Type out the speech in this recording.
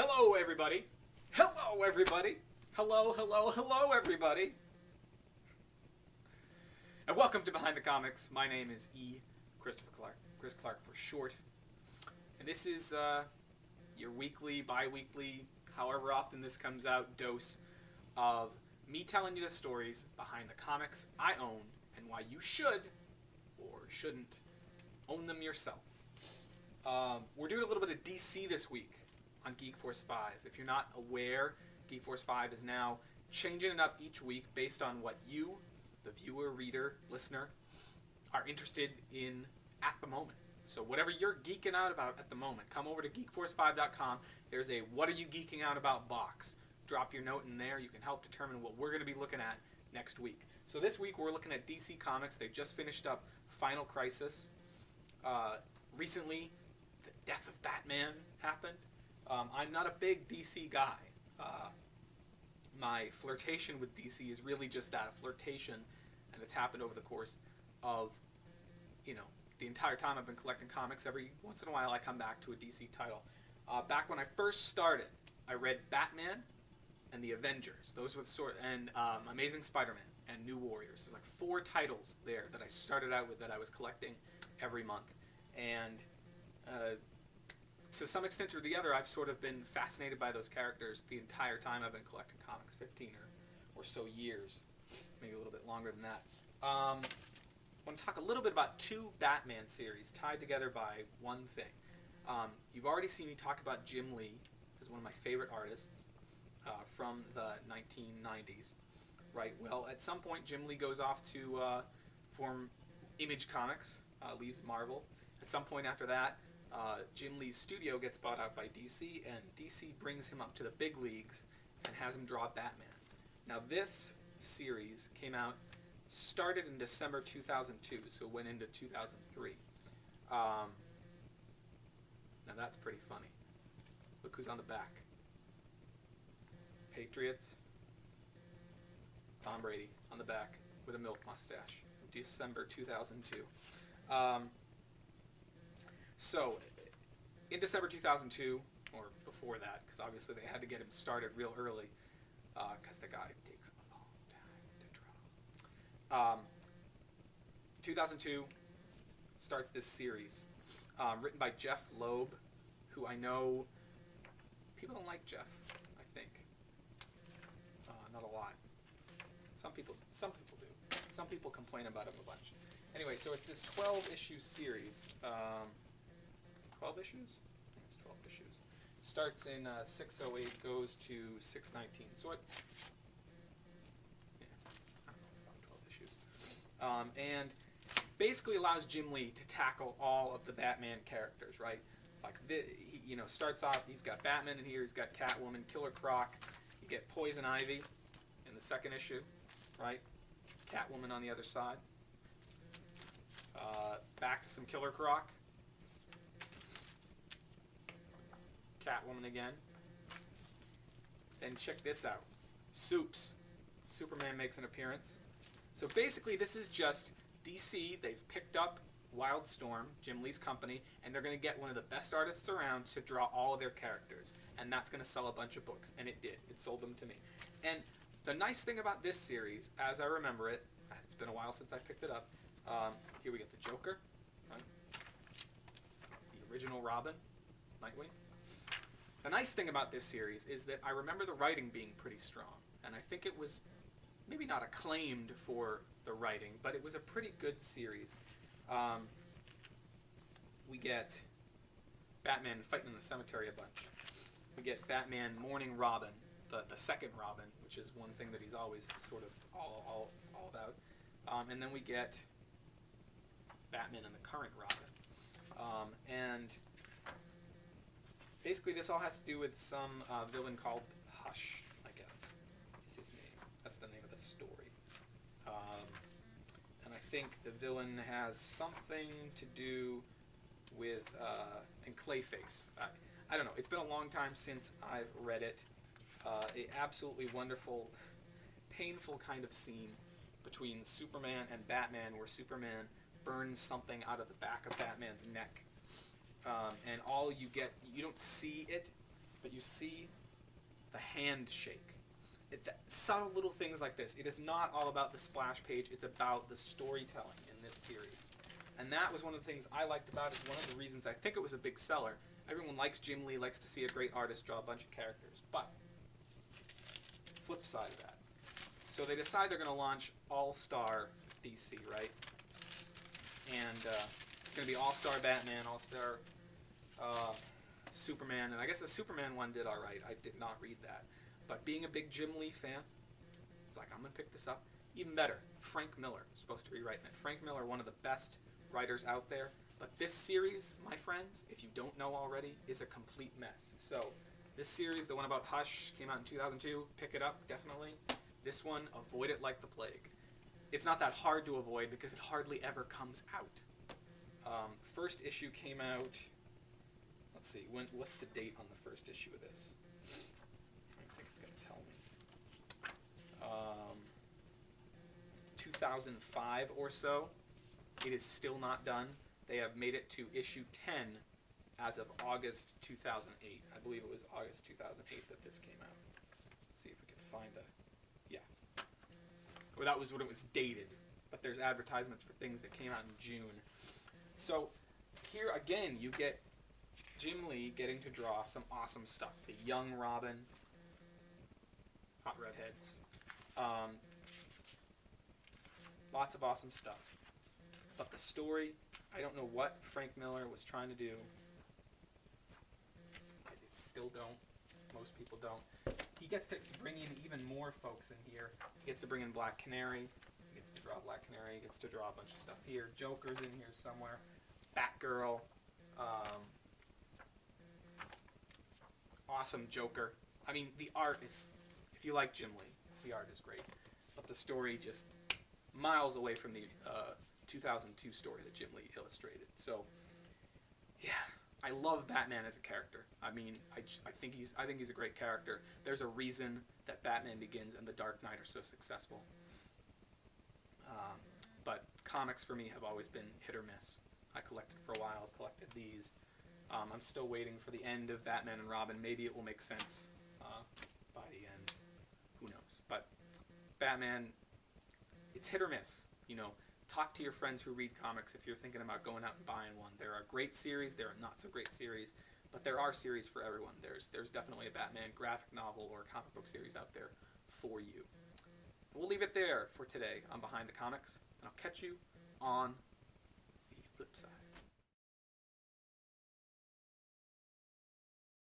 Hello, everybody. Hello, everybody. Hello, hello, hello, everybody. And welcome to Behind the Comics. My name is Christopher Clark. Chris Clark for short. And this is your weekly, bi-weekly, however often this comes out, dose of me telling you the stories behind the comics I own and why you should, or shouldn't, own them yourself. We're doing a little bit of DC this week on Geek Force 5. If you're not aware, Geek Force 5 is now changing it up each week based on what you, the viewer, reader, listener, are interested in at the moment. So whatever you're geeking out about at the moment, come over to geekforce5.com. There's a What Are You Geeking Out About box. Drop your note in there. You can help determine what we're going to be looking at next week. So this week we're looking at DC Comics. They just finished up Final Crisis. Recently, the death of Batman happened. I'm not a big DC guy. My flirtation with DC is really just that, a flirtation, and it's happened over the course of, the entire time I've been collecting comics. Every once in a while I come back to a DC title. Back when I first started, I read Batman and the Avengers. Those were the and Amazing Spider-Man and New Warriors. There's like 4 titles there that I started out with that I was collecting every month. And to some extent or the other, I've sort of been fascinated by those characters the entire time I've been collecting comics, 15 or so years, maybe a little bit longer than that. I want to talk a little bit about 2 Batman series tied together by one thing. You've already seen me talk about Jim Lee as one of my favorite artists from the 1990s. Right, well, at some point Jim Lee goes off to form Image Comics, leaves Marvel. At some point after that, Jim Lee's studio gets bought out by DC, and DC brings him up to the big leagues and has him draw Batman. Now this series started in December 2002, so went into 2003. Now that's pretty funny. Look who's on the back. Patriots. Tom Brady on the back with a milk mustache. December 2002. So, in December 2002, or before that, because obviously they had to get him started real early, because the guy takes a long time to draw. 2002 starts this series, written by Jeff Loeb, who I know people don't like Jeff, I think. Not a lot. Some people do. Some people complain about him a bunch. Anyway, so it's this 12-issue series. 12 issues? I think it's 12 issues. Starts in 608, goes to 619. So it, I don't know, it's about 12 issues. And basically allows Jim Lee to tackle all of the Batman characters, right? Like, he starts off, he's got Batman in here, he's got Catwoman, Killer Croc, you get Poison Ivy in the second issue, right? Catwoman on the other side. Back to some Killer Croc. Catwoman again. Then check this out. Supes. Superman makes an appearance. So basically this is just DC. They've picked up Wildstorm, Jim Lee's company, and they're going to get one of the best artists around to draw all of their characters. And that's going to sell a bunch of books. And it did. It sold them to me. And the nice thing about this series, as I remember it, it's been a while since I picked it up. Here we get the Joker, right? The original Robin, Nightwing. The nice thing about this series is that I remember the writing being pretty strong, and I think it was maybe not acclaimed for the writing, but it was a pretty good series. We get Batman fighting in the cemetery a bunch. We get Batman mourning Robin, the second Robin, which is one thing that he's always sort of all about. And then we get Batman and the current Robin. And basically this all has to do with some villain called Hush, I guess, is his name. That's the name of the story. And I think the villain has something to do with, and Clayface. I don't know, it's been a long time since I've read it. A absolutely wonderful, painful kind of scene between Superman and Batman, where Superman burns something out of the back of Batman's neck. And all you get, you don't see it, but you see the handshake. Subtle little things like this. It is not all about the splash page. It's about the storytelling in this series. And that was one of the things I liked about it. One of the reasons I think it was a big seller. Everyone likes Jim Lee, likes to see a great artist draw a bunch of characters. But, flip side of that. So they decide they're going to launch All-Star DC, right? And it's going to be All-Star Batman, All-Star Superman. And I guess the Superman one did all right. I did not read that. But being a big Jim Lee fan, I was like, I'm going to pick this up. Even better, Frank Miller is supposed to be writing it. Frank Miller, one of the best writers out there. But this series, my friends, if you don't know already, is a complete mess. So this series, the one about Hush, came out in 2002. Pick it up, definitely. This one, avoid it like the plague. It's not that hard to avoid because it hardly ever comes out. First issue came out, let's see, what's the date on the first issue of this? 2005 or so. It is still not done. They have made it to issue 10 as of August 2008. I believe it was August 2008 that this came out. Let's see if we can find a... Yeah. Well, that was when it was dated. But there's advertisements for things that came out in June. So here again, you get Jim Lee getting to draw some awesome stuff. The young Robin. Hot redheads. Lots of awesome stuff. But the story, I don't know what Frank Miller was trying to do. I still don't. Most people don't. He gets to bring in even more folks in here. He gets to bring in Black Canary. He gets to draw Black Canary. He gets to draw a bunch of stuff here. Joker's in here somewhere. Batgirl. Awesome Joker. I mean, the art is, if you like Jim Lee, the art is great. But the story just miles away from the 2002 story that Jim Lee illustrated. So, yeah, I love Batman as a character. I mean, I think he's a great character. There's a reason that Batman Begins and The Dark Knight are so successful. But comics for me have always been hit or miss. I collected for a while, collected these. I'm still waiting for the end of Batman and Robin. Maybe it will make sense by the end. Who knows? But Batman, it's hit or miss. You know, talk to your friends who read comics if you're thinking about going out and buying one. There are great series, there are not so great series, but there are series for everyone. There's definitely a Batman graphic novel or comic book series out there for you. We'll leave it there for today on Behind the Comics, and I'll catch you on the flip side.